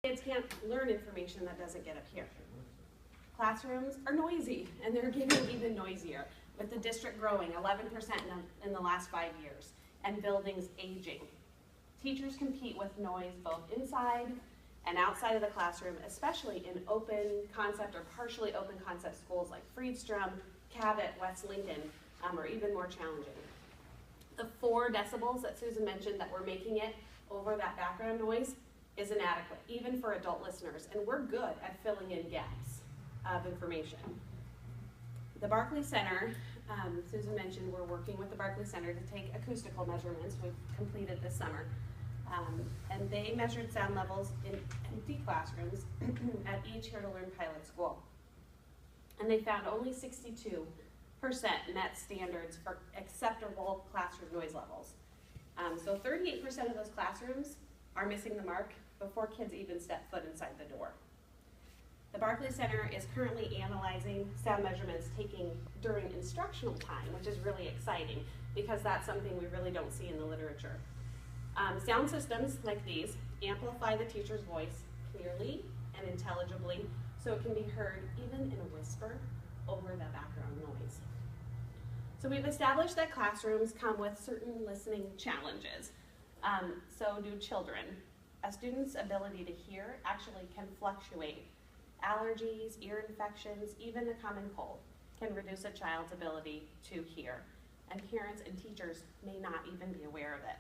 Kids can't learn information that doesn't get up here. Classrooms are noisy, and they're getting even noisier, with the district growing 11% in the last 5 years, and buildings aging. Teachers compete with noise both inside and outside of the classroom, especially in open concept or partially open concept schools like Friedstrom, Cabot, West Lincoln, are even more challenging. The 4 decibels that Susan mentioned that we're making it over that background noise is inadequate, even for adult listeners, and we're good at filling in gaps of information. The Barclay Center, Susan mentioned we're working with the Barclay Center to take acoustical measurements we've completed this summer. And they measured sound levels in empty classrooms at each Here to Learn pilot school. And they found only 62% met standards for acceptable classroom noise levels. So 38% of those classrooms are missing the mark before kids even step foot inside the door. The Barclay Center is currently analyzing sound measurements taken during instructional time, which is really exciting because that's something we really don't see in the literature. Sound systems like these amplify the teacher's voice clearly and intelligibly so it can be heard even in a whisper over the background noise. So we've established that classrooms come with certain listening challenges. So do children. A student's ability to hear actually can fluctuate. Allergies, ear infections, even a common cold can reduce a child's ability to hear. And parents and teachers may not even be aware of it.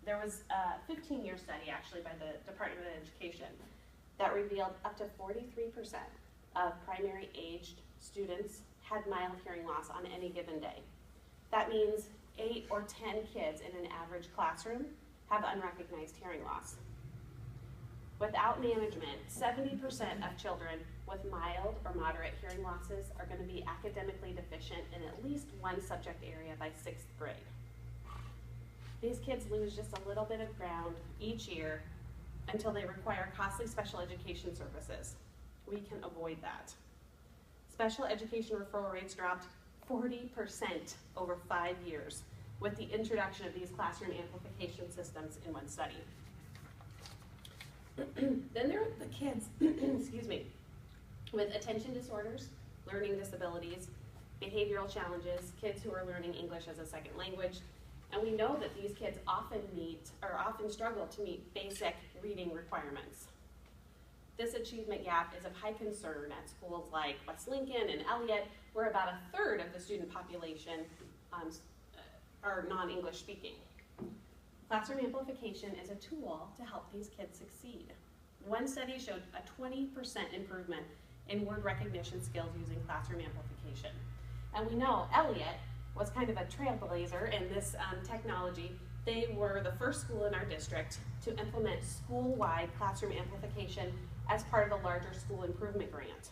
There was a 15-year study actually by the Department of Education that revealed up to 43% of primary aged students had mild hearing loss on any given day. That means 8 or 10 kids in an average classroom have unrecognized hearing loss. Without management, 70% of children with mild or moderate hearing losses are going to be academically deficient in at least one subject area by 6th grade. These kids lose just a little bit of ground each year until they require costly special education services. We can avoid that. Special education referral rates dropped 40% over 5 years with the introduction of these classroom amplification systems in one study. Then there are the kids, excuse me, with attention disorders, learning disabilities, behavioral challenges, kids who are learning English as a second language, and we know that these kids often struggle to meet basic reading requirements. This achievement gap is of high concern at schools like West Lincoln and Elliott, where about 1/3 of the student population are non-English speaking. Classroom amplification is a tool to help these kids succeed. One study showed a 20% improvement in word recognition skills using classroom amplification. And we know Elliott was kind of a trailblazer in this technology. They were the first school in our district to implement school-wide classroom amplification as part of a larger school improvement grant.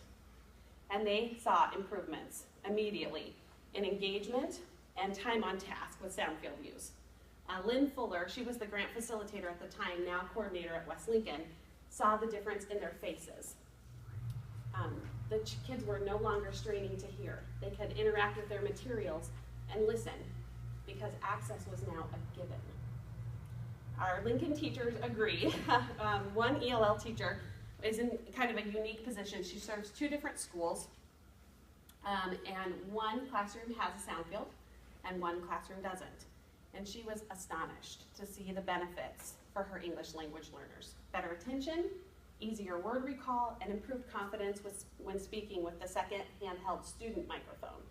And they saw improvements immediately in engagement and time on task with sound field use. Lynn Fuller, she was the grant facilitator at the time, now coordinator at West Lincoln, saw the difference in their faces. The kids were no longer straining to hear. They could interact with their materials and listen because access was now a given. Our Lincoln teachers agree. One ELL teacher is in kind of a unique position. She serves 2 different schools, and one classroom has a sound field and one classroom doesn't. And she was astonished to see the benefits for her English language learners. Better attention, easier word recall, and improved confidence when speaking with the second handheld student microphone.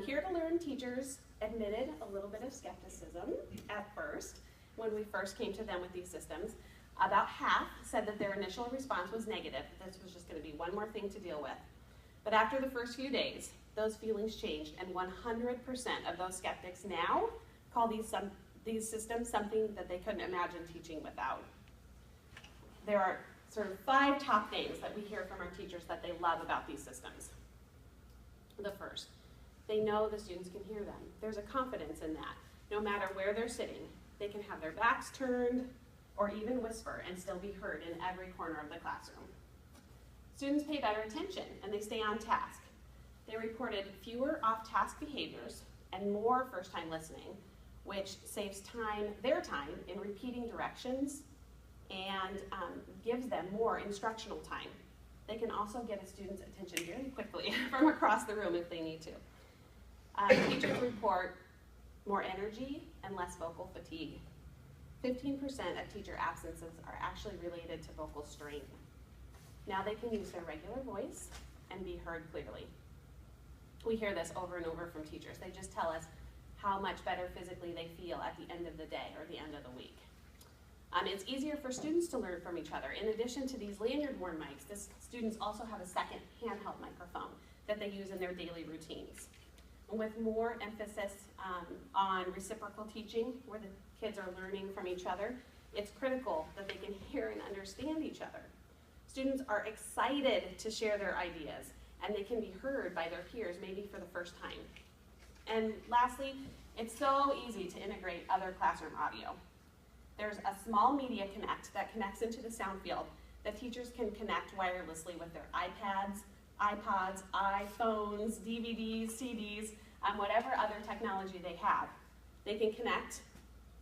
Here to Learn teachers admitted a little bit of skepticism at first when we first came to them with these systems. About half said that their initial response was negative. This was just going to be one more thing to deal with. But after the first few days, those feelings changed, and 100% of those skeptics now call these systems something that they couldn't imagine teaching without. There are sort of 5 top things that we hear from our teachers that they love about these systems. The first, they know the students can hear them. There's a confidence in that. No matter where they're sitting, they can have their backs turned or even whisper and still be heard in every corner of the classroom. Students pay better attention and they stay on task. They reported fewer off-task behaviors and more first-time listening, which saves their time in repeating directions and gives them more instructional time. They can also get a student's attention very quickly from across the room if they need to. Teachers report more energy and less vocal fatigue. 15% of teacher absences are actually related to vocal strain. Now they can use their regular voice and be heard clearly. We hear this over and over from teachers. They just tell us how much better physically they feel at the end of the day or the end of the week. It's easier for students to learn from each other. In addition to these lanyard-worn mics, students also have a second handheld microphone that they use in their daily routines. And with more emphasis on reciprocal teaching, where the kids are learning from each other, it's critical that they can hear and understand each other. Students are excited to share their ideas, and they can be heard by their peers, maybe for the first time. And lastly, it's so easy to integrate other classroom audio. There's a small media connect that connects into the sound field that teachers can connect wirelessly with their iPads, iPods, iPhones, DVDs, CDs, whatever other technology they have. They can connect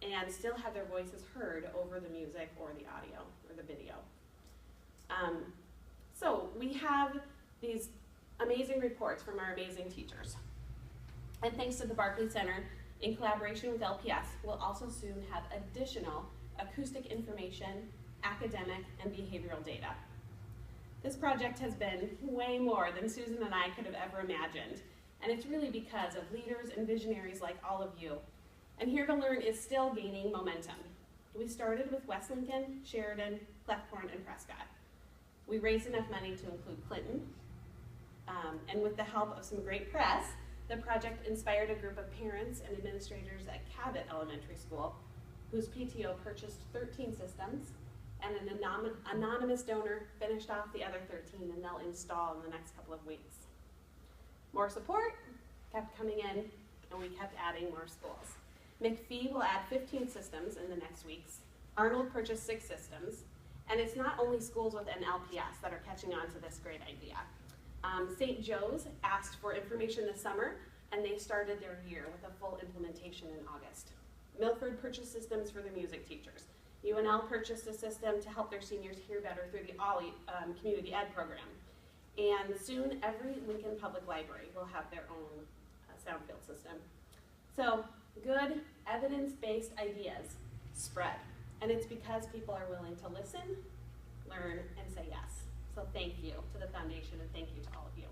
and still have their voices heard over the music or the audio or the video. So we have these amazing reports from our amazing teachers. And thanks to the Barclay Center, in collaboration with LPS, we'll also soon have additional acoustic information, academic, and behavioral data. This project has been way more than Susan and I could have ever imagined, and it's really because of leaders and visionaries like all of you. And Here to Learn is still gaining momentum. We started with West Lincoln, Sheridan, Clefcorn, and Prescott. We raised enough money to include Clinton, and with the help of some great press, the project inspired a group of parents and administrators at Cabot Elementary School, whose PTO purchased 13 systems, and an anonymous donor finished off the other 13, and they'll install in the next couple of weeks. More support kept coming in, and we kept adding more schools. McPhee will add 15 systems in the next weeks. Arnold purchased 6 systems, and it's not only schools within LPS that are catching on to this great idea. St. Joe's asked for information this summer, and they started their year with a full implementation in August. Milford purchased systems for the music teachers. UNL purchased a system to help their seniors hear better through the OLLI community ed program. And soon, every Lincoln Public Library will have their own soundfield system. So, good, evidence-based ideas spread. And it's because people are willing to listen, learn, and say yes. So thank you to the foundation, and thank you to all of you.